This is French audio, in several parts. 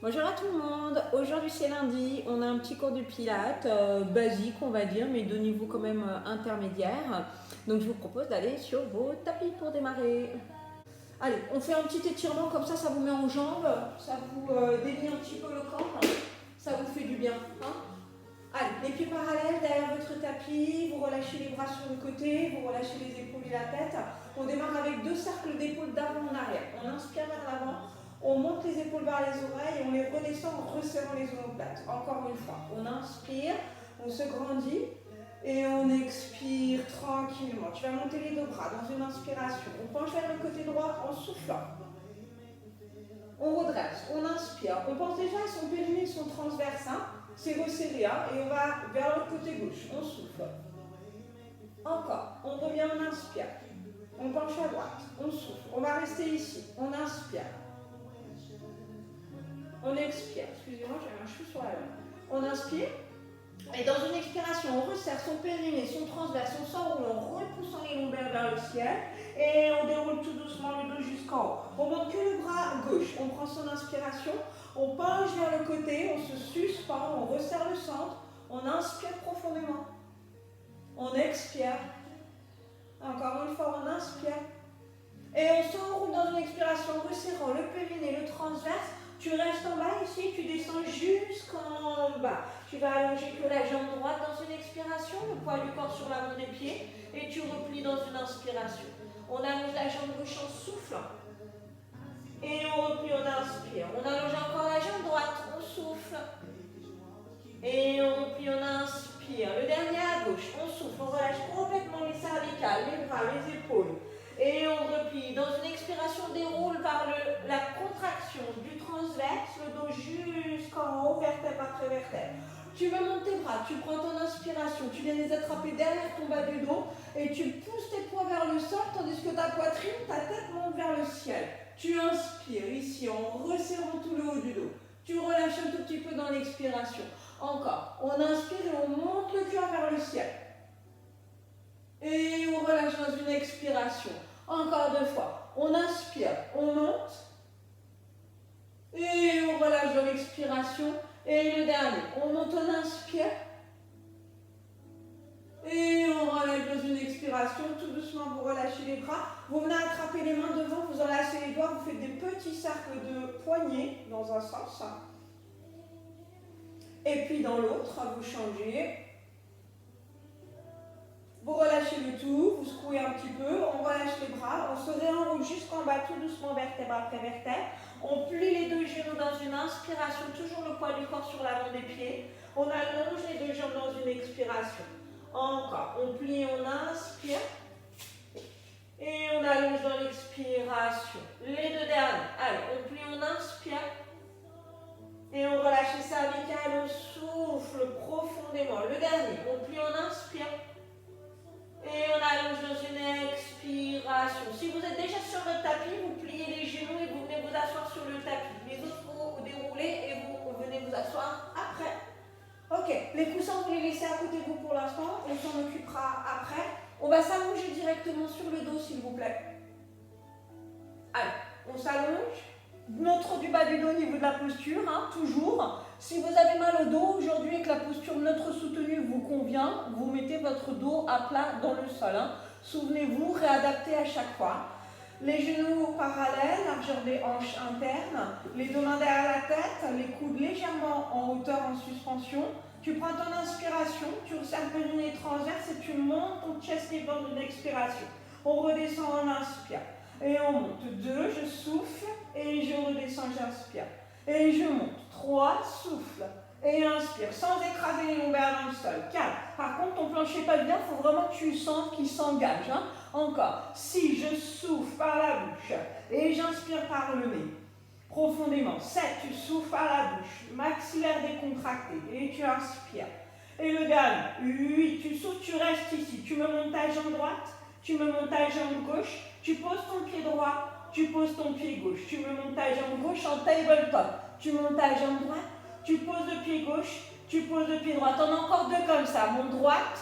Bonjour à tout le monde, aujourd'hui c'est lundi, on a un petit cours de pilates basique on va dire, mais de niveau quand même intermédiaire. Donc je vous propose d'aller sur vos tapis pour démarrer. Allez, on fait un petit étirement comme ça vous met en jambes, ça vous délie un petit peu le corps, ça vous fait du bien. Allez, les pieds parallèles derrière votre tapis, vous relâchez les bras sur le côté, vous relâchez les épaules et la tête. On démarre avec 2 cercles d'épaules d'avant en arrière. On inspire vers l'avant, on monte les épaules vers les oreilles et on les redescend en resserrant les omoplates. Encore une fois, on inspire, on se grandit et on expire tranquillement. Tu vas monter les 2 bras dans une inspiration. On penche vers le côté droit en soufflant. On redresse, on inspire. On pense déjà à son périnée, son transverse. C'est resserré, et on va vers le côté gauche, on souffle. Encore, on revient, on inspire. On penche à droite, on souffle. On va rester ici, on inspire. On expire, excusez-moi, j'ai un chou sur la langue. On inspire, et dans une expiration, on resserre son périnée, son transverse, on s'enroule en repoussant les lombaires vers le ciel, et on déroule tout doucement le dos jusqu'en haut. On monte que le bras gauche, on prend son inspiration, on penche vers le côté, on se suspend, on resserre le centre, on inspire profondément. On expire. Encore une fois, on inspire. Et on s'enroule dans une expiration, resserrant le périnée, le transverse. Tu restes en bas ici, tu descends jusqu'en bas. Tu vas allonger que la jambe droite dans une expiration, le poids du corps sur l'avant des pieds, et tu replies dans une inspiration. On allonge la jambe gauche en soufflant. Et on replie, on inspire. On allonge encore la jambe droite, on souffle. Et on replie, on inspire. Le dernier à gauche, on souffle, on relâche complètement les cervicales, les bras, les épaules. Et on replie. Dans une expiration, on déroule par la contraction du transverse, le dos jusqu'en haut, vertèbre après vertèbre. Tu me montes tes bras, tu prends ton inspiration, tu viens les attraper derrière ton bas du dos et tu pousses tes poids vers le sol tandis que ta poitrine, ta tête monte vers le ciel. Tu inspires ici en resserrant tout le haut du dos. Tu relâches un tout petit peu dans l'expiration. Encore. On inspire et on monte le cœur vers le ciel. Et on relâche dans une expiration. Encore 2 fois. On inspire, on monte. Et on relâche dans l'expiration. Et le dernier. On monte, on inspire. Et on relâche dans une expiration. Tout doucement, vous relâchez les bras. Vous venez attraper les mains devant, vous enlacez les doigts. Vous faites des petits cercles de poignets dans un sens. Et puis dans l'autre, vous changez. Vous relâchez le tout, vous secouez un petit peu, on relâche les bras, on se réenroule jusqu'en bas, tout doucement, vertèbre après vertèbre. On plie les 2 genoux dans une inspiration, toujours le poids du corps sur l'avant des pieds. On allonge les 2 jambes dans une expiration. Encore, on plie, on inspire. Et on allonge dans l'expiration. Les 2 derniers. Allez, on plie, on inspire. Et on relâche les cervicales, on souffle profondément. Le dernier, on plie, on inspire. Et on allonge dans une expiration. Si vous êtes déjà sur le tapis, vous pliez les genoux et vous venez vous asseoir sur le tapis. Les autres, vous déroulez et vous venez vous asseoir après. Ok, les coussins, vous les laissez à côté de vous pour l'instant. On s'en occupera après. On va s'allonger directement sur le dos, s'il vous plaît. Allez, on s'allonge. Neutre du bas du dos au niveau de la posture, toujours. Si vous avez mal au dos aujourd'hui et que la posture neutre soutenue vous convient, vous mettez votre dos à plat dans le sol. Souvenez-vous, réadaptez à chaque fois. Les genoux parallèles, largeur des hanches internes, les 2 mains derrière la tête, les coudes légèrement en hauteur en suspension. Tu prends ton inspiration, tu resserres le périnée transverse et tu montes ton chest et dans une expiration. On redescend, on inspire. Et on monte. 2, je souffle et je redescends, j'inspire. Et je monte. 3, souffle et inspire, sans écraser les lombaires dans le sol. 4. Par contre, ton plancher pas bien, il faut vraiment que tu sentes qu'il s'engage. Encore. 6, je souffle par la bouche et j'inspire par le nez. Profondément. 7, tu souffles par la bouche, maxillaire décontracté et tu inspires. Et le dernier. 8, tu souffles, tu restes ici. Tu me montes ta jambe droite, tu me montes ta jambe gauche. Tu poses ton pied droit, tu poses ton pied gauche. Tu me montes ta jambe gauche en tabletop. Tu montes ta jambe droite, tu poses le pied gauche, tu poses le pied droit. T'en as encore 2 comme ça. Monte droite,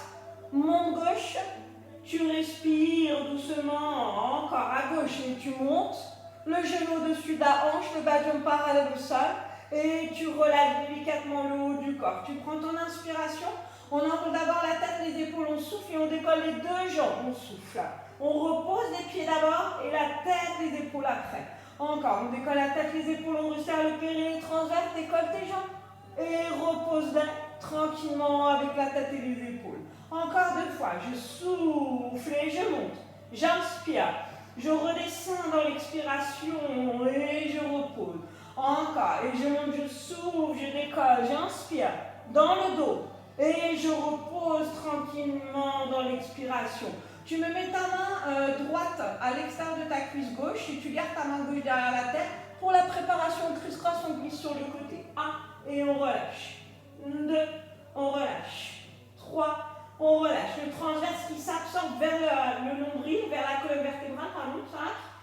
monte gauche. Tu respires doucement, encore à gauche et tu montes. Le genou au-dessus de la hanche, le bas de jambe parallèle au sol. Et tu relâches délicatement le haut du corps. Tu prends ton inspiration. On enroule d'abord la tête, les épaules, on souffle et on décolle les deux jambes. On souffle. On repose les pieds d'abord et la tête, les épaules après. Encore, on décolle la tête, les épaules, on resserre le périnée transverse, décolle tes jambes. Et repose-la tranquillement avec la tête et les épaules. Encore 2 fois, je souffle et je monte. J'inspire. Je redescends dans l'expiration et je repose. Encore, et je monte, je souffle, je décolle, j'inspire dans le dos. Et je repose tranquillement dans l'expiration. Tu me mets ta main droite à l'extérieur de ta cuisse gauche et tu gardes ta main gauche derrière la tête. Pour la préparation criss-cross, on glisse sur le côté. 1 et on relâche. 2, on relâche. 3, on relâche. Le transverse qui s'absorbe vers le nombril, vers la colonne vertébrale, pardon,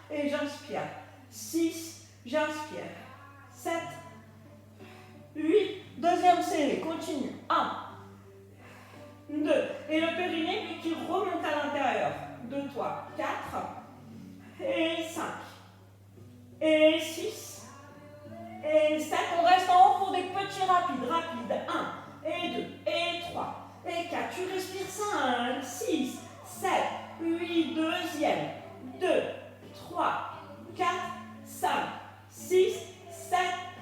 5, et j'inspire. 6, j'inspire. 7, 8, deuxième série, continue. 1, 2, et le périnée, lui, qui remonte à l'intérieur de toi. 4, et 5, et 6, et 7. On reste en haut pour des petits rapides. 1, et 2, et 3, et 4. Tu respires 5, 6, 7, 8, deuxième. 2, 3, 4, 5, 6, 7,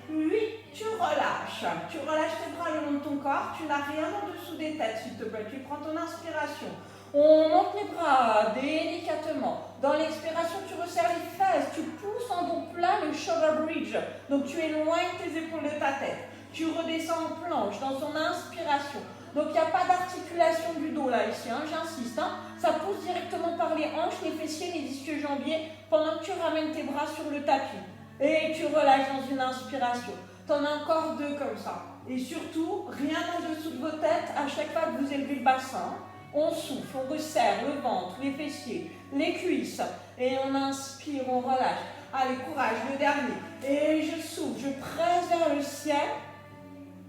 8. Tu relâches. Tu relâches tes bras le long de ton corps. Tu n'as rien en dessous des têtes, s'il te plaît. Tu prends ton inspiration. On monte les bras délicatement. Dans l'expiration, tu resserres les fesses. Tu pousses en dos plat le shoulder bridge. Donc, tu éloignes tes épaules de ta tête. Tu redescends en planche dans son inspiration. Donc, il n'y a pas d'articulation du dos là, ici. J'insiste. Ça pousse directement par les hanches, les fessiers, les ischio-jambiers pendant que tu ramènes tes bras sur le tapis. Et tu relâches dans une inspiration. Tu en as encore 2 comme ça. Et surtout, rien en dessous de vos têtes à chaque fois que vous élevez le bassin. On souffle, on resserre le ventre, les fessiers, les cuisses. Et on inspire, on relâche. Allez, courage, le dernier. Et je souffle, je presse vers le ciel.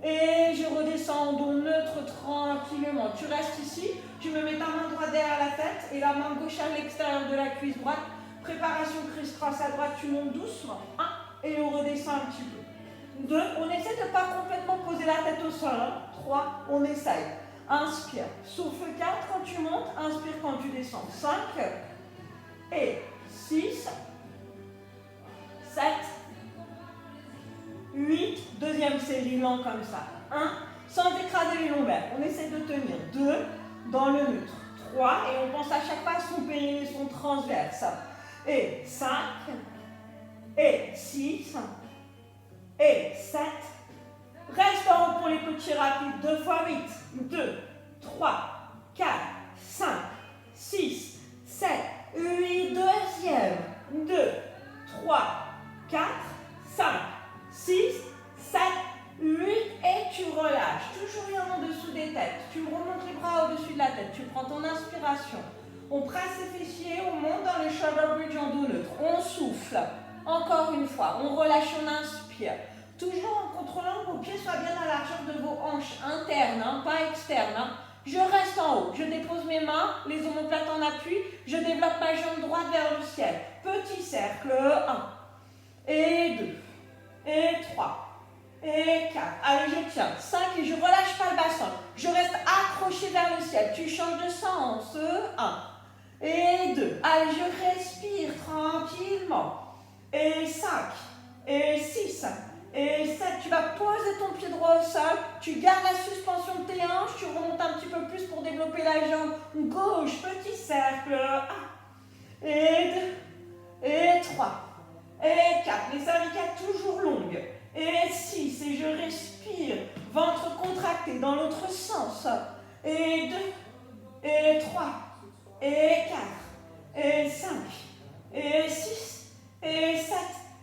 Et je redescends en dos neutre tranquillement. Tu restes ici, tu me mets ta main droite derrière la tête et la main gauche à l'extérieur de la cuisse droite. Préparation criss-cross à droite, tu montes doucement. 1, et on redescend un petit peu. 2, on essaie de ne pas complètement poser la tête au sol. 3, on essaye. Inspire. Souffle 4 quand tu montes, inspire quand tu descends. 5 et 6, 7, 8, deuxième série lent comme ça. 1, sans écraser les lombaires. On essaie de tenir. 2, dans le neutre. 3, et on pense à chaque fois à son périnée, son transverse. Et 5, et 6, et 7. Reste en haut pour les petits rapides. 2 fois 8. 2, 3, 4, 5, 6, 7, 8. Deuxième. 2, 3, 4, 5, 6, 7, 8. Et tu relâches. Toujours rien en dessous des têtes. Tu remontes les bras au-dessus de la tête. Tu prends ton inspiration. On presse les fessiers. On monte dans le shoulder bridge en dos neutre. On souffle. Encore une fois. On relâche, on inspire. Toujours en contrôlant que vos pieds soient bien à la largeur de vos hanches internes, pas externes. Je reste en haut, je dépose mes mains, les omoplates en appui, je développe ma jambe droite vers le ciel. Petit cercle, 1, et 2, et 3, et 4. Allez, je tiens, 5 et je relâche pas le bassin. Je reste accroché vers le ciel. Tu changes de sens, 1, et 2. Allez, je respire tranquillement. Et 5, et 6, et 7, tu vas poser ton pied droit au sol, tu gardes la suspension de tes hanches, tu remontes un petit peu plus pour développer la jambe gauche, petit cercle, 1, et 2, et 3, et 4, les cervicales toujours longues, et 6, et je respire, ventre contracté dans l'autre sens, et 2, et 3, et 4, et 5, et 6, et 7,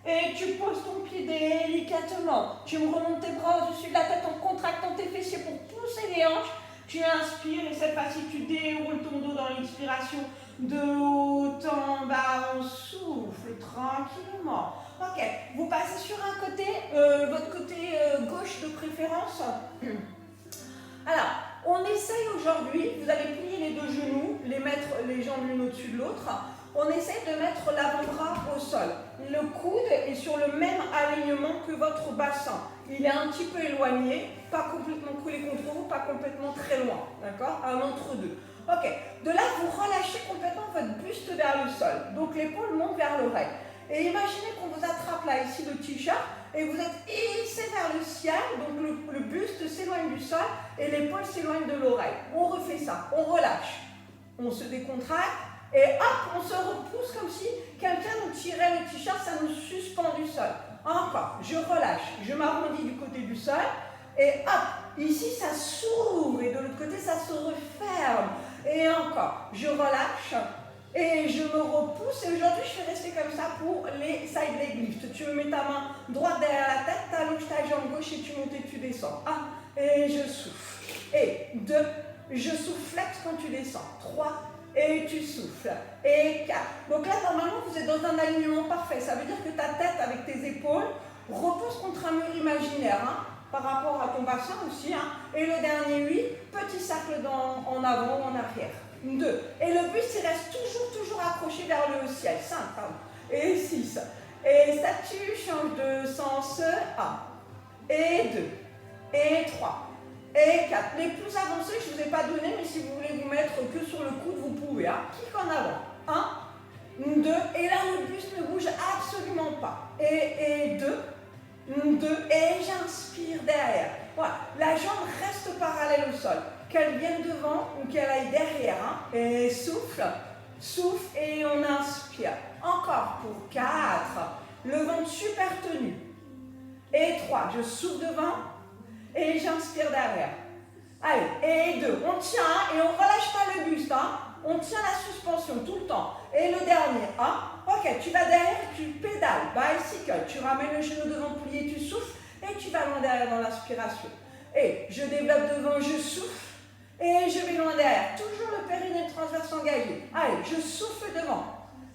et tu poses ton pied délicatement. Tu me remontes tes bras au-dessus de la tête en contractant tes fessiers pour pousser les hanches. Tu inspires et cette fois-ci, tu déroules ton dos dans l'inspiration. De haut en bas, on souffle tranquillement. Ok, vous passez sur un côté, votre côté gauche de préférence. Alors, on essaye aujourd'hui, vous allez plier les 2 genoux, les mettre les jambes l'une au-dessus de l'autre. On essaye de mettre l'avant-bras au sol. le coude est sur le même alignement que votre bassin. Il est un petit peu éloigné, pas complètement collé contre vous, pas complètement très loin, d'accord? Un entre-deux. Ok, de là, vous relâchez complètement votre buste vers le sol. Donc l'épaule monte vers l'oreille. Et imaginez qu'on vous attrape là, ici, le t-shirt, et vous êtes hissé vers le ciel, donc le buste s'éloigne du sol, et l'épaule s'éloigne de l'oreille. On refait ça, on relâche. On se décontracte, et hop, on se repousse comme si quelqu'un nous tirait le t-shirt, ça nous suspend du sol. Encore, je relâche, je m'arrondis du côté du sol, et hop, ici ça s'ouvre, et de l'autre côté ça se referme. Et encore, je relâche, et je me repousse, et aujourd'hui je vais rester comme ça pour les side leg lifts. Tu me mets ta main droite derrière la tête, tu allonges ta jambe gauche, et tu montes et tu descends. 1, et je souffle. Et 2, je souffle flex quand tu descends. 3, et tu souffles. Et 4. Donc là, normalement, vous êtes dans un alignement parfait. Ça veut dire que ta tête avec tes épaules repose contre un mur imaginaire, hein, par rapport à ton bassin aussi. Hein. Et le dernier 8, petit cercle en avant ou en arrière. 2. Et le buste, il reste toujours accroché vers le ciel. 5, pardon. Et 6. Et 7, tu changes de sens. 1. Et 2. Et 3. Et 4. Les plus avancés, je ne vous ai pas donné, mais si vous voulez vous mettre que sur le coude, vous pouvez. Hein. Clique en avant. 1, 2. Et là, le buste ne bouge absolument pas. Et 2. 2. Et j'inspire derrière. Voilà. La jambe reste parallèle au sol. Qu'elle vienne devant ou qu'elle aille derrière. Hein. Et souffle. Souffle. Et on inspire. Encore pour 4. Le ventre super tenu. Et 3. Je souffle devant. Et j'inspire derrière. Allez, et 2. On tient et on ne relâche pas le buste. Hein. On tient la suspension tout le temps. Et le dernier. Ok, tu vas derrière, tu pédales. Bicycle. Tu ramènes le genou devant, plié, tu souffles. Et tu vas loin derrière dans l'inspiration. Et je développe devant, je souffle. Et je vais loin derrière. Toujours le périnée transverse engagé. Allez, je souffle devant.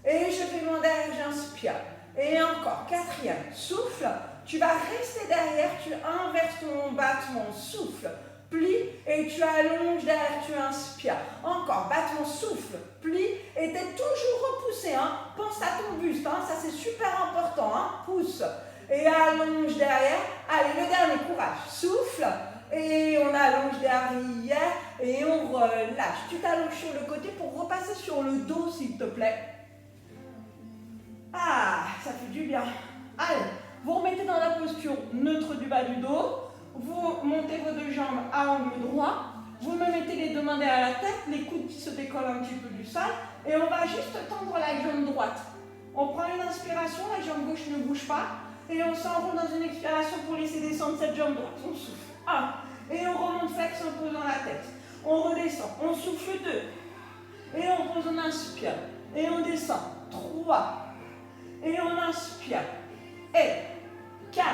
Et je vais loin derrière, j'inspire. Et encore. 4e. Souffle. Tu vas rester derrière, tu inverses ton battement, souffle, plie, et tu allonges derrière, tu inspires. Encore, battement, souffle, plie, et tu es toujours repoussé. Hein. Pense à ton buste, hein. Ça c'est super important. Hein. Pousse, et allonge derrière. Allez, le dernier, courage, souffle, et on allonge derrière, et on relâche. Tu t'allonges sur le côté pour repasser sur le dos, s'il te plaît. Ah, ça fait du bien. Allez. Vous remettez dans la posture neutre du bas du dos, vous montez vos deux jambes à angle droit, vous me mettez les deux mains derrière la tête, les coudes qui se décollent un petit peu du sol, et on va juste tendre la jambe droite. On prend une inspiration, la jambe gauche ne bouge pas, et on s'enroule dans une expiration pour laisser descendre cette jambe droite. On souffle. 1, et on remonte flex en posant la tête. On redescend, on souffle 2, et on pose, on inspire, et on descend. 3, et on inspire, et 4,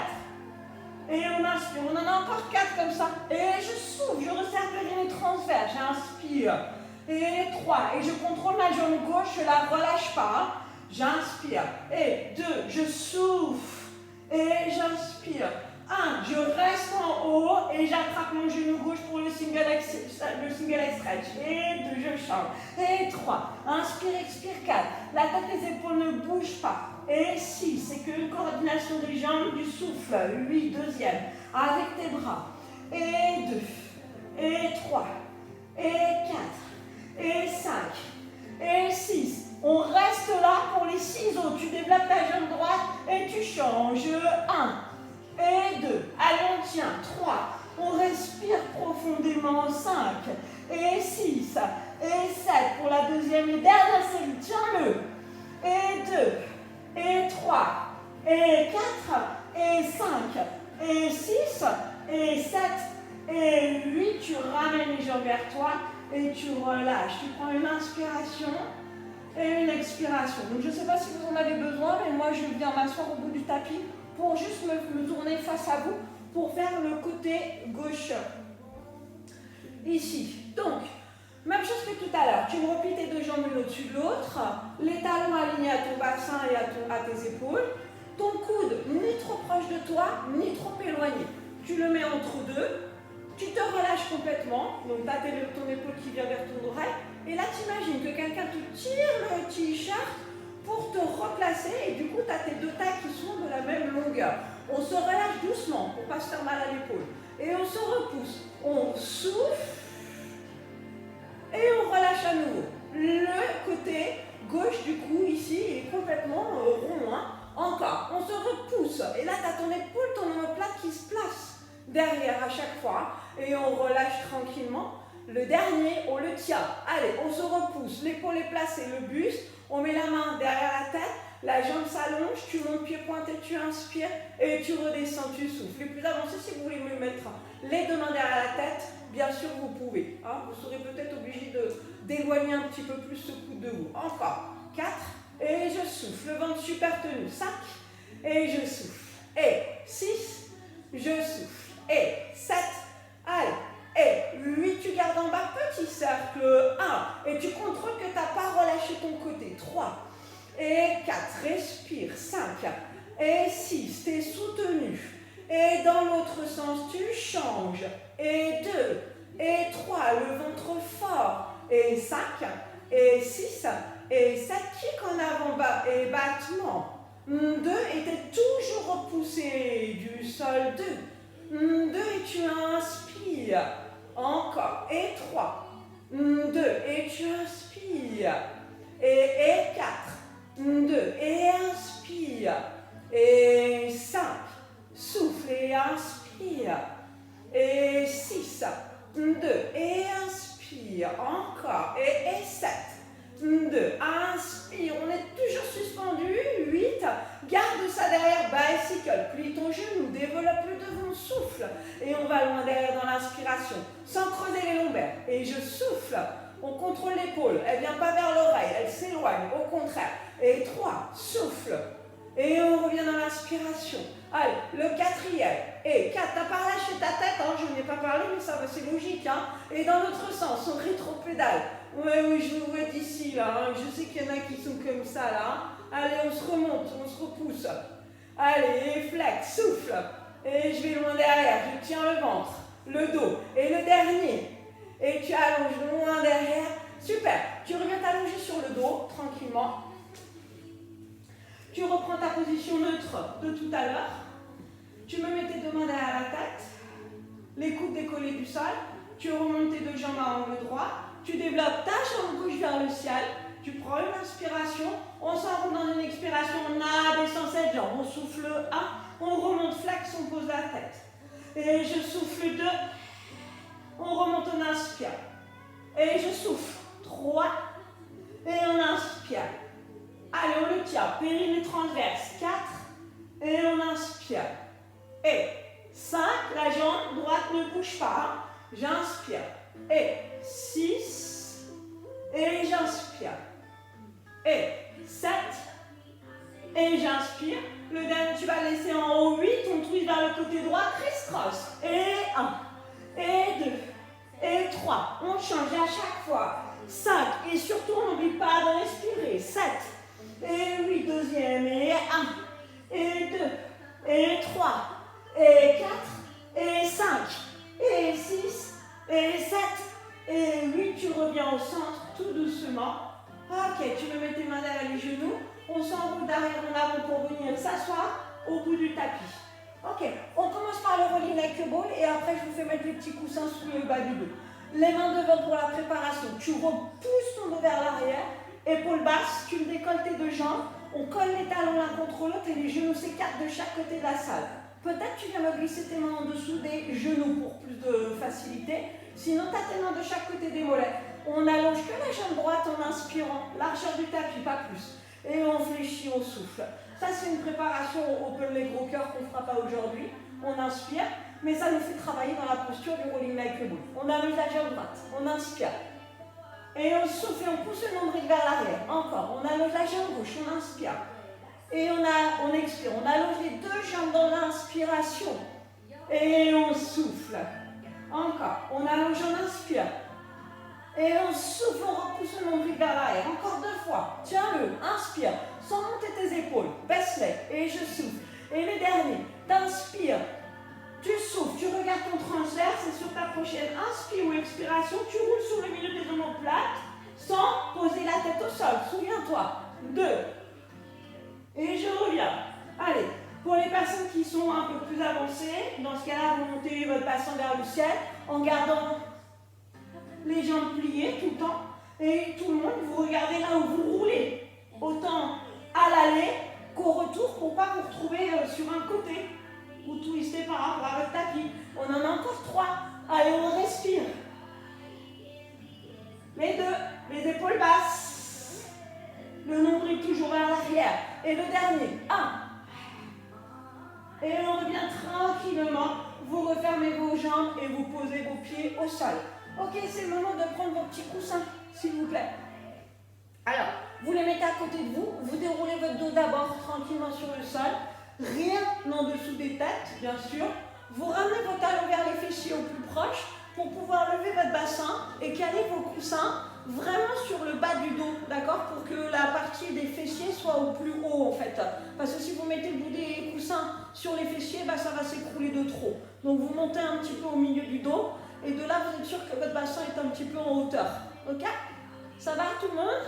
et on inspire, on en a encore 4 comme ça, et je souffle, je resserre le périnée transverse, j'inspire, et 3, et je contrôle ma jambe gauche, je ne la relâche pas, hein. J'inspire, et 2, je souffle, et j'inspire, 1, je reste en haut, et j'attrape mon genou gauche pour le single leg stretch, et 2, je change, et 3, inspire, expire, 4, la tête et les épaules ne bougent pas, et 6, c'est qu'une coordination des jambes, du souffle. 8, deuxième, avec tes bras. Et 2, et 3, et 4, et 5, et 6. On reste là pour les 6 autres. Tu développes ta jambe droite et tu changes. 1, et 2. Allez, on tient. 3. On respire profondément. 5, et 6, et 7. Pour la deuxième et dernière série. Tiens-le. Et 2. Et 3, et 4, et 5, et 6, et 7, et 8. Tu ramènes les jambes vers toi et tu relâches. Tu prends une inspiration et une expiration. Donc je ne sais pas si vous en avez besoin, mais moi je viens m'asseoir au bout du tapis pour juste me tourner face à vous pour faire le côté gauche. Ici. Donc, même chose que tout à l'heure, tu me replies tes deux jambes l'une au-dessus de l'autre, les talons alignés à ton bassin et à tes épaules, ton coude ni trop proche de toi, ni trop éloigné. Tu le mets entre deux, tu te relâches complètement, donc tu as ton épaule qui vient vers ton oreille, et là tu imagines que quelqu'un te tire le t-shirt pour te replacer et du coup tu as tes deux tailles qui sont de la même longueur. On se relâche doucement pour ne pas se faire mal à l'épaule. Et on se repousse. On souffle et on relâche à nouveau. Le côté gauche du cou ici est complètement rond. Hein. Encore. On se repousse. Et là tu as ton épaule, ton omoplate qui se place derrière à chaque fois. Et on relâche tranquillement. Le dernier, on le tient. Allez, on se repousse. L'épaule est placée, le buste. On met la main derrière la tête. La jambe s'allonge, tu montes pied pointé, tu inspires et tu redescends, tu souffles. Les plus avancés, si vous voulez me mettre les deux mains derrière la tête, bien sûr vous pouvez. Hein. Vous serez peut-être obligé d'éloigner un petit peu plus ce coude de vous. Encore. 4 et je souffle. Le ventre super tenu. 5 et je souffle. Et 6, je souffle. Et 7, allez. Et 8, tu gardes en bas, petit cercle. 1 et tu contrôles que tu n'as pas relâché ton côté. 3 et 4, respire, 5 et 6, tu es soutenu. Et dans l'autre sens, tu changes. Et 2 et 3, le ventre fort. Et 5 et 6 et 7, kick en avant bas et battement. 2 et tu es toujours repoussé du sol. 2 et tu inspires. Encore. Et 3. 2 et tu inspires. Et 4. 2 et inspire. Et 5. Souffle et inspire. Et 6. 2 et inspire. Encore. Et 7. 2. Inspire. On est toujours suspendu. 8. Garde ça derrière. Bicycle. Plie ton genou. Développe le devant. Souffle. Et on va loin derrière dans l'inspiration. Sans creuser les lombaires. Et je souffle. On contrôle l'épaule. Elle ne vient pas vers l'oreille. Elle s'éloigne. Au contraire. Et 3. Souffle. Et on revient dans l'inspiration. Allez, le 4e. Et 4. Tu n'as pas relâché ta tête. Hein, je n'ai pas parlé, mais ça va, c'est logique. Hein. Et dans l'autre sens, on rétro-pédale. Oui, je vous vois d'ici, là. Hein. Je sais qu'il y en a qui sont comme ça, là. Allez, on se remonte, on se repousse. Allez, flex, souffle. Et je vais loin derrière. Je tiens le ventre, le dos. Et le dernier. Et tu allonges loin derrière. Super. Tu reviens t'allonger sur le dos, tranquillement. Tu reprends ta position neutre de tout à l'heure. Tu me mets tes deux mains derrière la tête. Les coudes décollés du sol. Tu remontes tes deux jambes à angle droit. Tu développes ta jambe gauche vers le ciel. Tu prends une inspiration. On s'enroule dans une expiration. On abaissant cette jambe. On souffle 1. On remonte flex. On pose la tête. Et je souffle 2. On remonte, on inspire. Et je souffle 3. Et on inspire. Allez, on le tient. Périnée transverse. 4. Et on inspire. Et 5. La jambe droite ne bouge pas. J'inspire. Et 6. Et j'inspire. Et 7. Et j'inspire. Le dernier, tu vas laisser en haut 8. On twist vers le côté droit. Criss-cross. Et 1. Et 2. Et 3. On change à chaque fois. 5. Et surtout, on n'oublie pas de respirer. 7. Et 8. Deuxième. Et 1. Et 2. Et 3. Et 4. Et 5. Et 6. Et 7. Et 8. Tu reviens au centre tout doucement. Ok, tu me mets tes mains derrière les genoux. On s'enroule d'arrière en avant pour venir s'asseoir au bout du tapis. Ok, on commence par le rolling like a ball et après je vous fais mettre les petits coussins sous le bas du dos. Les mains devant pour la préparation. Tu repousses ton dos vers l'arrière, épaules basses, tu me décolles tes deux jambes, on colle les talons l'un contre l'autre et les genoux s'écartent de chaque côté de la salle. Peut-être tu viens me glisser tes mains en dessous des genoux pour plus de facilité. Sinon tu as tes mains de chaque côté des mollets. On allonge que la jambe droite en inspirant, largeur du tapis, pas plus. Et on fléchit, on souffle. Ça c'est une préparation au open leg gros cœur qu'on ne fera pas aujourd'hui. On inspire, mais ça nous fait travailler dans la posture du rolling like a ball. On allonge la jambe droite, on inspire. Et on souffle et on pousse le nombril vers l'arrière. Encore, on allonge la jambe gauche, on inspire. Et on expire, on allonge les deux jambes dans l'inspiration. Et on souffle. Encore, on allonge, on inspire. Et on souffle, on repousse le nombril vers l'arrière. Encore 2 fois. Tiens-le, inspire. Sans monter tes épaules. Baisse-les. Et je souffle. Et le dernier, t'inspires. Tu souffles, tu regardes ton transverse et sur ta prochaine inspire ou expiration, tu roules sur le milieu des omoplates sans poser la tête au sol. Souviens-toi. 2, sont un peu plus avancés, dans ce cas-là, vous montez votre bassin vers le ciel en gardant les jambes pliées tout le temps. Et tout le monde, vous regardez là où vous roulez, autant à l'aller qu'au retour pour ne pas vous retrouver sur un côté ou twister par rapport à votre tapis. On en a encore 3. Allez, on respire. Les 2, les épaules basses. Le nombril toujours vers l'arrière. Et le dernier, 1. Et on revient tranquillement. Vous refermez vos jambes et vous posez vos pieds au sol. Ok, c'est le moment de prendre vos petits coussins, s'il vous plaît. Alors, vous les mettez à côté de vous. Vous déroulez votre dos d'abord tranquillement sur le sol. Rien en dessous des têtes, bien sûr. Vous ramenez vos talons vers les fessiers au plus proche pour pouvoir lever votre bassin et caler vos coussins vraiment sur le bas du dos, d'accord? Pour que la partie des fessiers soit au plus haut, en fait. Parce que si vous mettez le bout des coussins sur les fessiers, bah, ça va s'écrouler de trop. Donc, vous montez un petit peu au milieu du dos et de là, vous êtes sûr que votre bassin est un petit peu en hauteur. Ok? Ça va, tout le monde?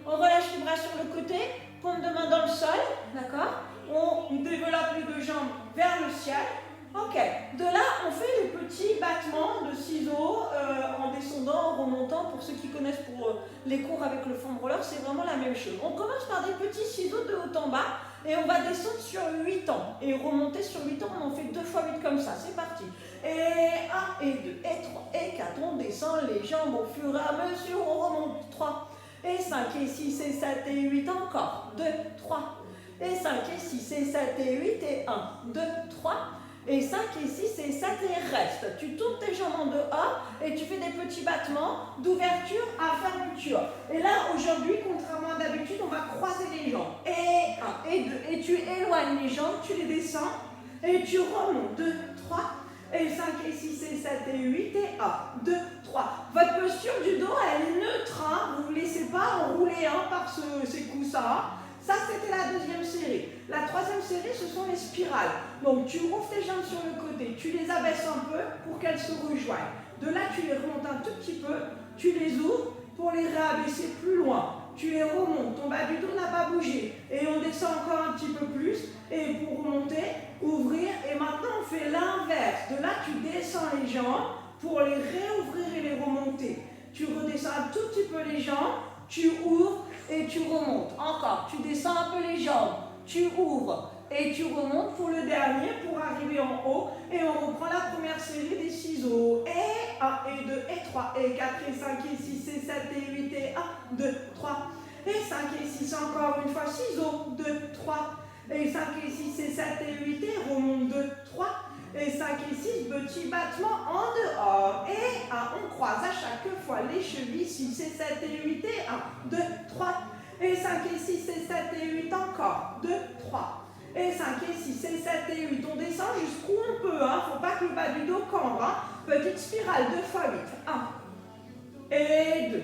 On relâche les bras sur le côté, paume de main dans le sol, d'accord? On développe les 2 jambes vers le ciel. Ok, de là, on fait les petits battements de ciseaux en descendant, en remontant. Pour ceux qui connaissent pour les cours avec le foam roller, c'est vraiment la même chose. On commence par des petits ciseaux de haut en bas et on va descendre sur 8 ans. Et remonter sur 8 ans, on en fait 2 fois 8 comme ça. C'est parti. Et 1, et 2, et 3, et 4. On descend les jambes au fur et à mesure. On remonte 3, et 5, et 6, et 7, et 8. Encore 2, 3, et 5, et 6, et 7, et 8, et 1, 2, 3. Et 5 et 6 et 7 et reste. Tu tournes tes jambes en dehors et tu fais des petits battements d'ouverture à fermeture. Et là, aujourd'hui, contrairement à d'habitude, on va croiser les jambes. Et 1 et 2. Et tu éloignes les jambes, tu les descends et tu remontes. 2, 3 et 5 et 6 et 7 et 8 et 1, 2, 3. Votre posture du dos, elle est neutre. Hein. Vous ne laissez pas enrouler par ces coussins. Ça, c'était la 2e série. La 3e série, ce sont les spirales. Donc, tu ouvres tes jambes sur le côté, tu les abaisses un peu pour qu'elles se rejoignent. De là, tu les remontes un tout petit peu, tu les ouvres pour les réabaisser plus loin. Tu les remontes, ton bas du dos n'a pas bougé. Et on descend encore un petit peu plus. Et pour remonter, ouvrir. Et maintenant, on fait l'inverse. De là, tu descends les jambes pour les réouvrir et les remonter. Tu redescends un tout petit peu les jambes, tu ouvres et tu remontes. Encore, tu descends un peu les jambes, tu ouvres et tu remontes pour le dernier pour arriver en haut. Et on reprend la première série des ciseaux. Et 1, et 2, et 3, et 4, et 5, et 6, et 7, et 8, et 1, 2, 3. Et 5 et 6, encore une fois, ciseaux, 2, 3. Et 5 et 6, et 7, et 8, et remonte, 2, 3. Et 5 et 6, petits battements en dehors. Et 1, on croise à chaque fois les chevilles, 6 et 7 et 8 et 1, 2, 3. Et 5 et 6 et 7 et 8 encore, 2, 3. Et 5 et 6 et 7 et 8, on descend jusqu'où on peut, faut pas que le bas du dos cambre. Petite spirale, 2 fois 8, 1, et 2,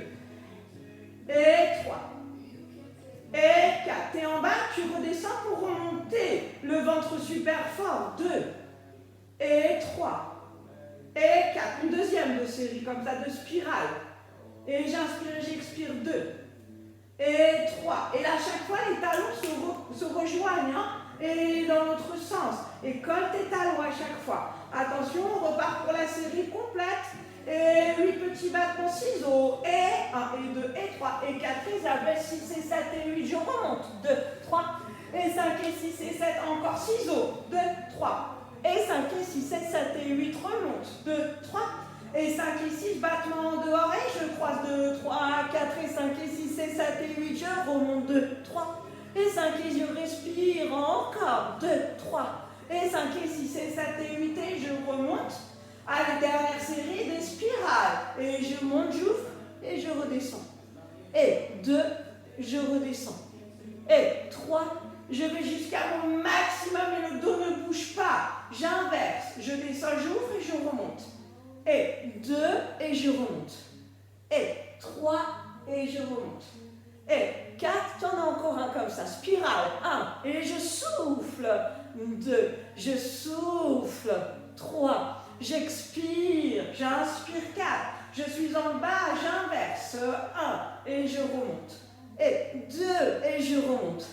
et 3, et 4. Et en bas, tu redescends pour remonter le ventre super fort, 2, et 3, et 4, une deuxième de série comme ça, de spirale. Et j'inspire et j'expire, 2, et 3. Et là, à chaque fois, les talons se rejoignent, et dans l'autre sens. Et colle tes talons à chaque fois. Attention, on repart pour la série complète. Et 8 petits battements ciseaux. Et 1, et 2, et 3, et 4, et j'abaisse 6, et 7, et 8, je remonte. 2, 3, et 5, et 6, et 7, encore ciseaux. 2, 3. Et 5 et 6, et 7 et 8, remonte. 2, 3. Et 5 et 6, battements en dehors. Et je croise 2, 3, 4 et 5 et 6 et 7 et 8, je remonte. 2, 3. Et 5 et je respire encore. 2, 3. Et 5 et 6 et 7 et 8 et je remonte. À la dernière série des spirales. Et je monte, j'ouvre et je redescends. Et 2, je redescends. Et 3, je vais jusqu'à mon maximum et le dos ne bouge pas. J'inverse. Je descends, j'ouvre et je remonte. Et 2, et je remonte. Et 3, et je remonte. Et 4, t'en as encore un comme ça. Spirale, 1, et je souffle. 2, je souffle. 3, j'expire. J'inspire, 4. Je suis en bas, j'inverse. 1, et je remonte. Et 2, et je remonte.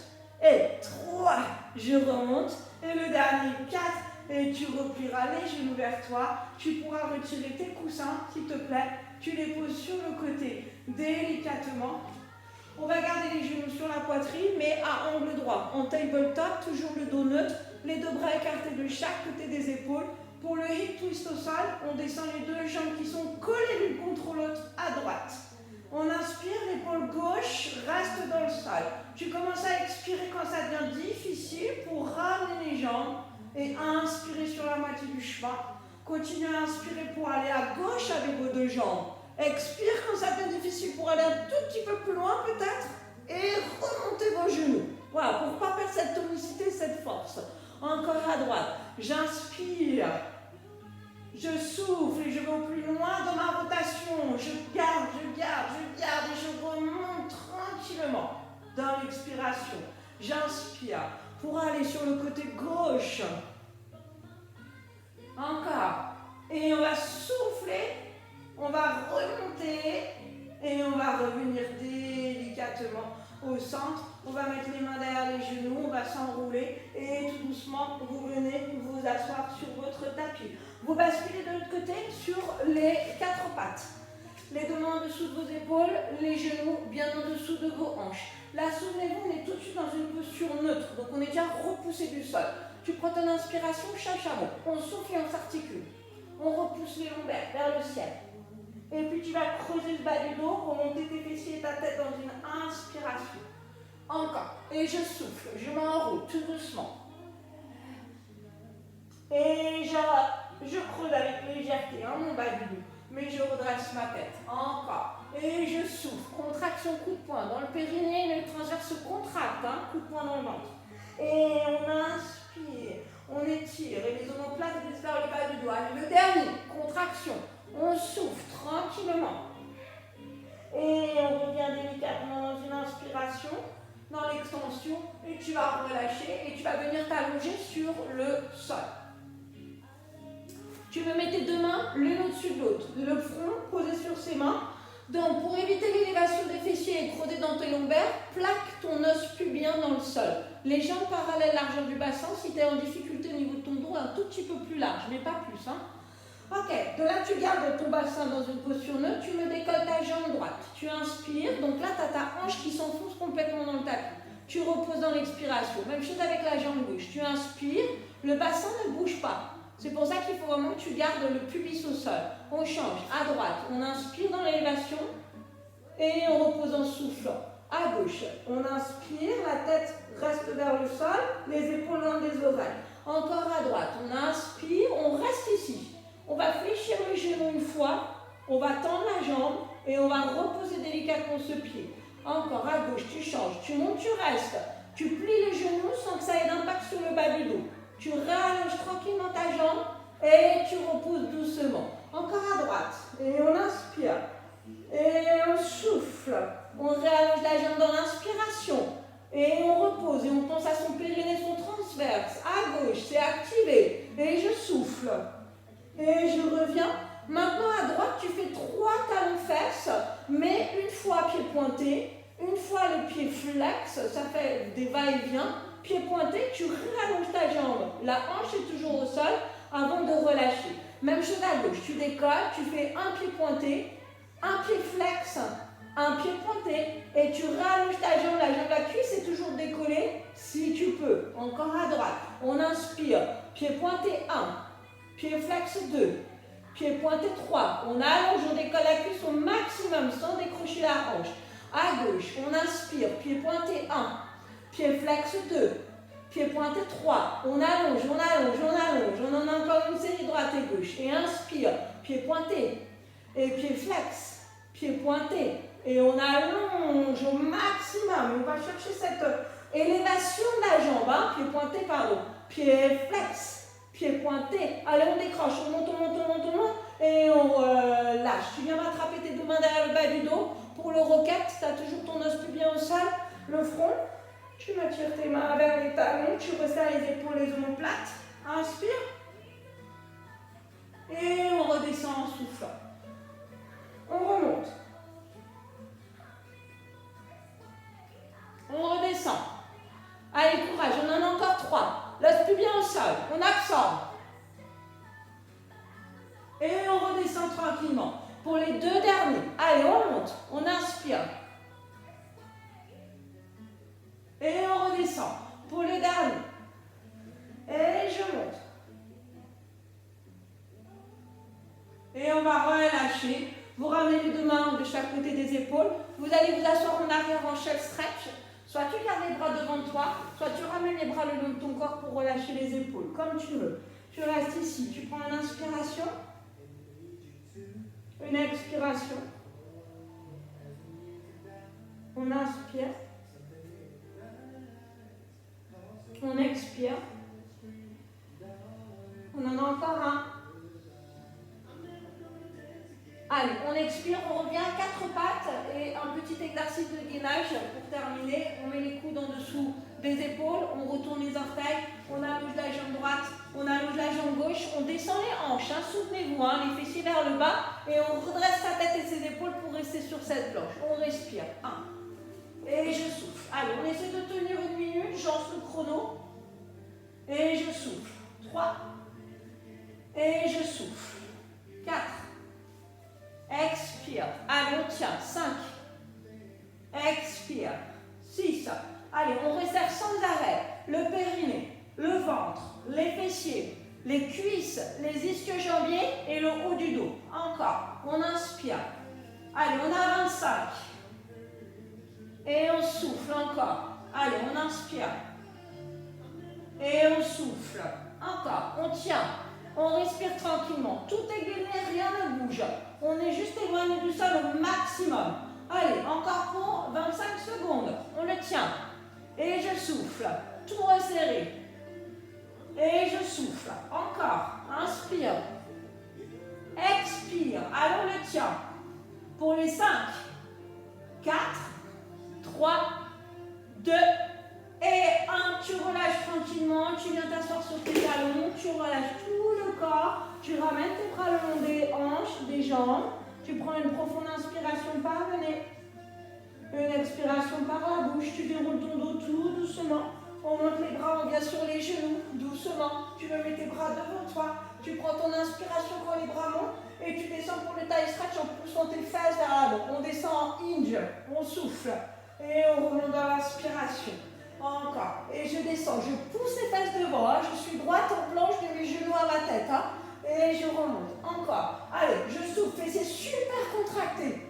Et 3, je remonte. Et le dernier, 4. Et tu replieras les genoux vers toi. Tu pourras retirer tes coussins, s'il te plaît. Tu les poses sur le côté délicatement. On va garder les genoux sur la poitrine, mais à angle droit. En tabletop, toujours le dos neutre. Les deux bras écartés de chaque côté des épaules. Pour le hip twist au sol, on descend les deux jambes qui sont collées l'une contre l'autre à droite. On inspire, l'épaule gauche reste dans le sol. Tu commences à expirer quand ça devient difficile pour ramener les jambes et inspirer sur la moitié du chemin. Continuez à inspirer pour aller à gauche avec vos deux jambes. Expire quand ça devient difficile pour aller un tout petit peu plus loin peut-être et remontez vos genoux. Voilà, pour ne pas perdre cette tonicité, cette force. Encore à droite. J'inspire. Je souffle et je vais au plus loin dans ma rotation. Je garde et je remonte tranquillement dans l'expiration. J'inspire pour aller sur le côté gauche. Encore. Et on va souffler, on va remonter et on va revenir délicatement au centre. On va mettre les mains derrière les genoux, on va s'enrouler et tout doucement, vous venez vous asseoir sur votre tapis. Vous basculez de l'autre côté sur les 4 pattes. Les deux mains en dessous de vos épaules, les genoux bien en dessous de vos hanches. Là, souvenez-vous, on est tout de suite dans une posture neutre, donc on est déjà repoussé du sol. Tu prends ton inspiration, chameau. On souffle et on s'articule. On repousse les lombaires vers le ciel. Et puis tu vas creuser le bas du dos, remonter tes fessiers et ta tête dans une inspiration. Encore. Et je souffle, je m'enroule tout doucement. Et je creuse avec légèreté mon bas du dos. Mais je redresse ma tête. Encore. Et je souffle. Contraction, coup de poing. Dans le périnée, le transverse se contracte. Coup de poing dans le ventre. Et on inspire. On étire. Et les omoplates descendent vers le bas du doigt. Et le dernier, contraction. On souffle tranquillement. Et on revient délicatement dans une inspiration, dans l'extension. Et tu vas relâcher. Et tu vas venir t'allonger sur le sol. Tu veux mettre tes deux mains l'une au-dessus de l'autre. Le front posé sur ses mains. Donc, pour éviter l'élévation des fessiers et creuser dans tes lombaires, plaque ton os pubien dans le sol. Les jambes parallèles largeur du bassin. Si tu es en difficulté au niveau de ton dos, un tout petit peu plus large, mais pas plus. Ok, de là, tu gardes ton bassin dans une posture neutre. Tu me décolles ta jambe droite. Tu inspires. Donc là, tu as ta hanche qui s'enfonce complètement dans le tapis. Tu reposes dans l'expiration. Même chose avec la jambe gauche. Tu inspires. Le bassin ne bouge pas. C'est pour ça qu'il faut vraiment que tu gardes le pubis au sol. On change à droite, on inspire dans l'élévation et on repose en soufflant. À gauche, on inspire, la tête reste vers le sol, les épaules loin des oreilles. Encore à droite, on inspire, on reste ici. On va fléchir le genou une fois, on va tendre la jambe et on va reposer délicatement ce pied. Encore à gauche, tu changes, tu montes, tu restes. Tu plies le genou sans que ça ait d'impact sur le bas du dos. Tu rallonges tranquillement ta jambe et tu reposes doucement. Encore à droite. Et on inspire. Et on souffle. On rallonge la jambe dans l'inspiration. Et on repose. Et on pense à son périnée, son transverse. À gauche, c'est activé. Et je souffle. Et je reviens. Maintenant à droite, tu fais 3 talons-fesses. Mais une fois pied pointé. Une fois le pied flex. Ça fait des va-et-vient. Pied pointé, tu rallonges ta jambe. La hanche est toujours au sol avant de relâcher. Même chose à gauche, tu décolles, tu fais un pied pointé, un pied flex, un pied pointé et tu rallonges ta jambe. La cuisse est toujours décollée si tu peux. Encore à droite, on inspire. Pied pointé 1, pied flex 2, pied pointé 3. On allonge, on décolle la cuisse au maximum sans décrocher la hanche. À gauche, on inspire. Pied pointé 1. Pied flex 2, pied pointé 3, on allonge, on en a encore une série droite et gauche, et inspire, pied pointé, et pied flex, pied pointé, et on allonge au maximum, on va chercher cette élévation de la jambe, pied pointé, pardon, pied flex, pied pointé, allez on décroche, on monte, et on lâche, tu viens m'attraper tes deux mains derrière le bas du dos, pour le roquette, tu as toujours ton os pubien au sol, le front. Tu m'attires tes mains vers les talons, tu resserres les épaules, les omoplates. Inspire. Et on redescend en soufflant. On remonte. On redescend. Allez, courage, on en a encore 3. L'os pubien au Et on redescend tranquillement. Pour les deux derniers, allez, on monte, on inspire. Et on redescend. Pour le dernier. Et je monte. Et on va relâcher. Vous ramenez les deux mains de chaque côté des épaules. Vous allez vous asseoir en arrière en shell stretch. Soit tu gardes les bras devant toi, soit tu ramènes les bras le long de ton corps pour relâcher les épaules, comme tu veux. Tu restes ici. Tu prends une inspiration. Une expiration. On inspire. On expire. On en a encore un. Allez, on expire, on revient à quatre pattes et un petit exercice de gainage pour terminer. On met les coudes en dessous des épaules, on retourne les orteils, on allonge la jambe droite, on allonge la jambe gauche, on descend les hanches, hein, soutenez-vous, hein, les fessiers vers le bas et on redresse sa tête et ses épaules pour rester sur cette planche. On respire. 1. Et je souffle. Allez, on essaie de tenir une minute, je lance le chrono. Et je souffle. 3. Et je souffle. 4. Expire. Allez, on tient. 5. Expire. 6. Allez, on resserre sans arrêt le périnée, le ventre, les fessiers, les cuisses, les ischio-jambiers et le haut du dos. Encore. On inspire. Allez, on a 25. Et on souffle encore. Allez, on inspire. Et on souffle. Encore. On tient. On respire tranquillement. Tout est gainé, rien ne bouge. On est juste éloigné du sol au maximum. Allez, encore pour 25 secondes. On le tient. Et je souffle. Tout resserré. Et je souffle. Encore. Inspire. Expire. Allez, on le tient. Pour les 5, 4, 3, 2 et 1. Tu relâches tranquillement. Tu viens t'asseoir sur tes talons. Tu relâches tout le corps. Tu ramènes tes bras le long des hanches, des jambes. Tu prends une profonde inspiration par le nez. Une expiration par la bouche. Tu déroules ton dos tout doucement. On monte les bras, on vient sur les genoux, doucement. Tu me mets tes bras devant toi. Tu prends ton inspiration quand les bras montent. Et tu descends pour le taille stretch en poussant tes fesses vers l'avant. On descend en hinge. On souffle. Et on remonte dans l'inspiration. Encore. Et je descends. Je pousse les fesses devant. Hein. Je suis droite en planche de mes genoux à ma tête. Hein. Et je remonte. Encore. Allez, je souffle. Et c'est super contracté.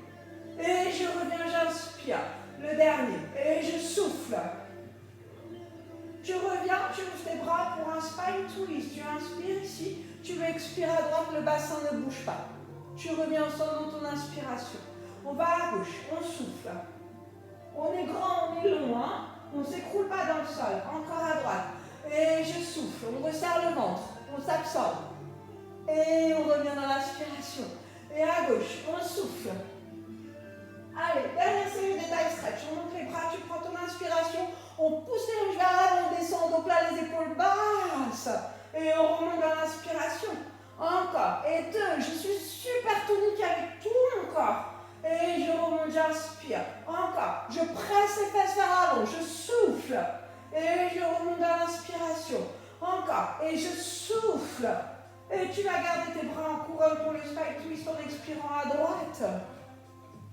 Et je reviens, j'inspire. Le dernier. Et je souffle. Tu reviens, tu ouvres tes bras pour un spine twist. Tu inspires ici. Tu expires à droite, le bassin ne bouge pas. Tu reviens ensemble dans ton inspiration. On va à gauche. On souffle. On est grand, on est long. Hein. On ne s'écroule pas dans le sol. Encore à droite. Et je souffle. On resserre le ventre. On s'absorbe. Et on revient dans l'inspiration. Et à gauche, on souffle. Allez, dernière série de taille stretch. On monte les bras, tu prends ton inspiration. On pousse les hanches vers l'avant, on descend, donc là les épaules basses. Et on remonte dans l'inspiration. Encore. Et 2. Je suis super tonique avec tout mon corps. Et je remonte, j'inspire. Encore. Je presse les fesses vers l'avant. Je souffle. Et je remonte dans l'inspiration. Encore. Et je souffle. Et tu vas garder tes bras en couronne pour le spine twist en expirant à droite.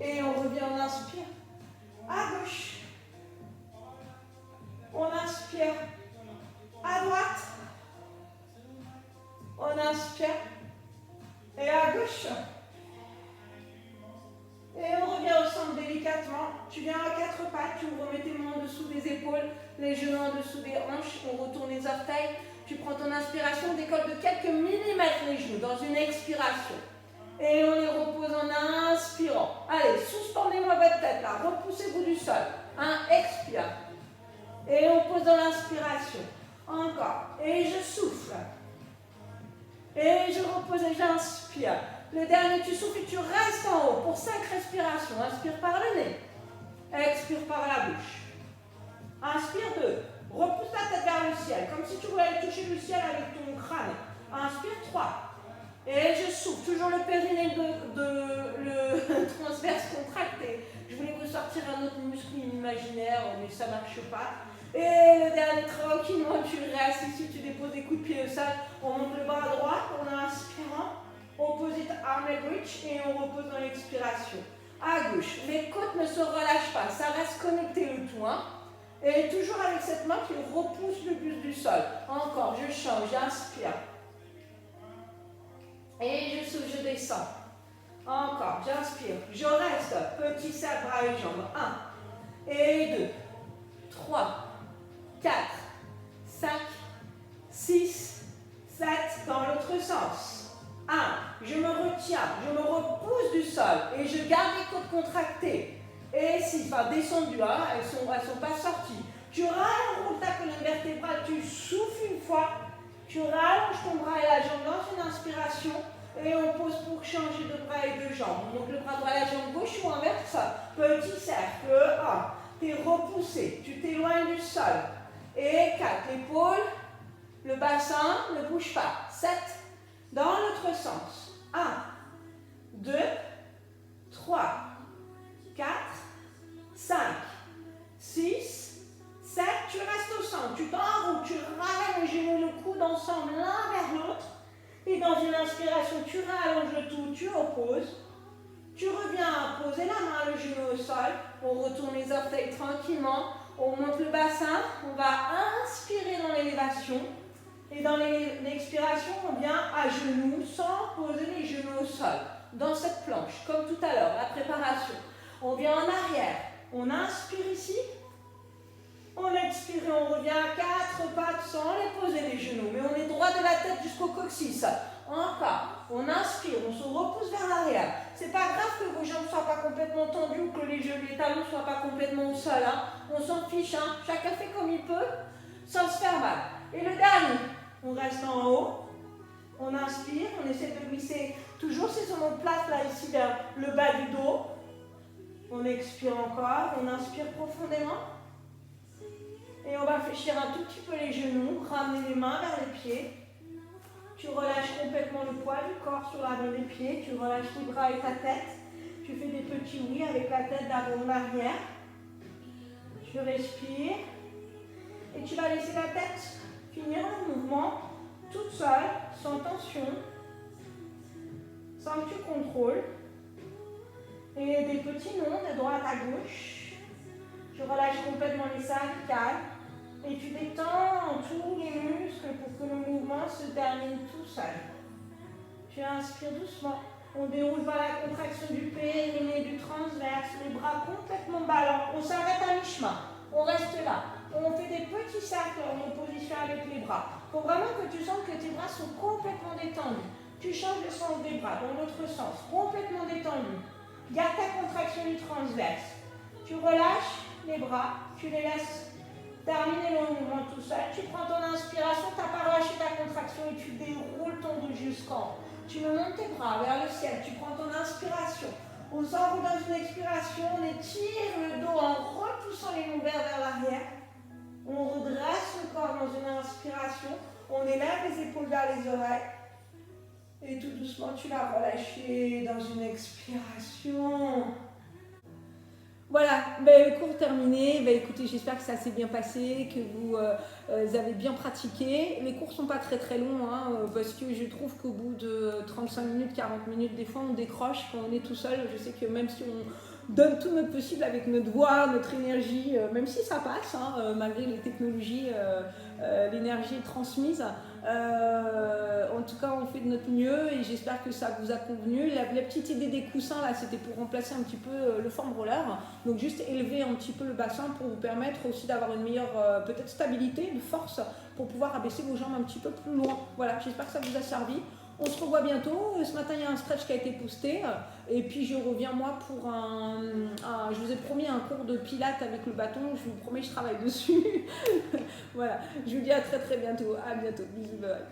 Et on revient, on inspire. À gauche. On inspire. À droite. On inspire. Et à gauche. Et on revient au centre délicatement. Tu viens à quatre pattes, tu remets tes mains en dessous des épaules, les genoux en dessous des hanches, on retourne les orteils. Tu prends ton inspiration, on décolle de quelques millimètres les genoux dans une expiration. Et on les repose en inspirant. Allez, suspendez-moi votre tête là, repoussez-vous du sol. Expire. Et on pose dans l'inspiration. Encore. Et je souffle. Et je repose et j'inspire. Le dernier, tu souffles et tu restes en haut pour 5 respirations. Inspire par le nez. Expire par la bouche. Inspire 2. Repousse ta tête vers le ciel, comme si tu voulais aller toucher le ciel avec ton crâne. Inspire 3. Et je souffle. Toujours le périnée le transverse contracté. Je voulais vous sortir un autre muscle imaginaire, mais ça ne marche pas. Et le dernier, tranquillement, tu restes ici, tu déposes des coups de pied au sol. On monte le bras droit en inspirant. On pose le bridge et on repose dans l'expiration. À gauche, les côtes ne se relâchent pas, ça reste connecté le tout. Hein. Et toujours avec cette main qui repousse le buste du sol. Encore, je change, j'inspire. Et je descends. Encore, j'inspire. Je reste. Petit cercle, bras et jambes. 1 et 2, 3, 4, 5, 6, 7. Dans l'autre sens. 1. Je me retiens. Je me repousse du sol. Et je garde les côtes contractées. Et 6. Enfin, descendues. Hein, elles sont pas sorties. Tu rallonges ta colonne vertébrale. Tu souffles une fois. Tu rallonges ton bras et la jambe dans une inspiration. Et on pose pour changer de bras et de jambes. Donc le bras droit, la jambe gauche ou inverse. Petit cercle. 1. Tu es repoussé. Tu t'éloignes du sol. Et 4. L'épaule, le bassin ne bouge pas. 7. Dans l'autre sens. 1, 2, 3, 4, 5, 6, 7. Tu restes au centre. Tu t'enroules. Tu ramènes le genou et le coude ensemble l'un vers l'autre. Et dans une inspiration, tu rallonges le tout, tu opposes. Tu reviens à poser la main, le genou au sol. On retourne les orteils tranquillement. On monte le bassin. On va inspirer dans l'élévation. Et dans l'expiration, on vient à genoux sans poser les genoux au sol. Dans cette planche, comme tout à l'heure, la préparation. On vient en arrière. On inspire ici. On expire et on revient à 4 pattes sans les poser les genoux. Mais on est droit de la tête jusqu'au coccyx. Encore. On inspire, on se repousse vers l'arrière. C'est pas grave que vos jambes ne soient pas complètement tendues ou que les talons ne soient pas complètement au sol. Hein. On s'en fiche. Hein. Chacun fait comme il peut sans se faire mal. Et le dernier, on reste en haut. On inspire, on essaie de glisser toujours ces omoplates là ici vers le bas du dos. On expire encore, on inspire profondément. Et on va fléchir un tout petit peu les genoux, ramener les mains vers les pieds. Tu relâches complètement le poids du corps sur l'avant des pieds. Tu relâches les bras et ta tête. Tu fais des petits oui avec la tête d'avant en arrière. Tu respires. Et tu vas laisser la tête finir le mouvement toute seule, sans tension, sans que tu contrôles. Et des petits noms de droite à gauche. Tu relâches complètement les cervicales. Et tu détends tous les muscles pour que le mouvement se termine tout seul. Tu inspires doucement. On déroule par la contraction du périnée, du transverse, les bras complètement ballants. On s'arrête à mi-chemin. On reste là. On fait des petits cercles en opposition avec les bras. Il faut vraiment que tu sens que tes bras sont complètement détendus. Tu changes le sens des bras dans l'autre sens. Complètement détendu. Garde ta contraction du transverse. Tu relâches les bras. Tu les laisses terminer le mouvement tout seul. Tu prends ton inspiration, tu n'as pas relâché ta contraction et tu déroules ton dos jusqu'en haut. Tu me montes tes bras vers le ciel. Tu prends ton inspiration. On s'enroule dans une expiration. On étire le dos en repoussant les lombaires vers l'arrière. On redresse le corps dans une inspiration. On élève les épaules vers les oreilles. Et tout doucement, tu vas relâcher dans une expiration. Voilà, le cours terminé. Écoutez, j'espère que ça s'est bien passé, que vous avez bien pratiqué. Les cours ne sont pas très très longs, hein, parce que je trouve qu'au bout de 35 minutes, 40 minutes, des fois on décroche quand on est tout seul. Je sais que même si on donne tout notre possible avec notre voix, notre énergie, même si ça passe, hein, malgré les technologies, l'énergie est transmise. En tout cas, on fait de notre mieux et j'espère que ça vous a convenu. La petite idée des coussins, là, c'était pour remplacer un petit peu le foam roller. Donc, juste élever un petit peu le bassin pour vous permettre aussi d'avoir une meilleure, peut-être, stabilité, de force, pour pouvoir abaisser vos jambes un petit peu plus loin. Voilà, j'espère que ça vous a servi. On se revoit bientôt. Ce matin, il y a un stretch qui a été posté. Et puis, je reviens, moi, pour je vous ai promis un cours de pilates avec le bâton. Je vous promets, je travaille dessus. Voilà. Je vous dis à très, très bientôt. À bientôt. Bisous. Bye.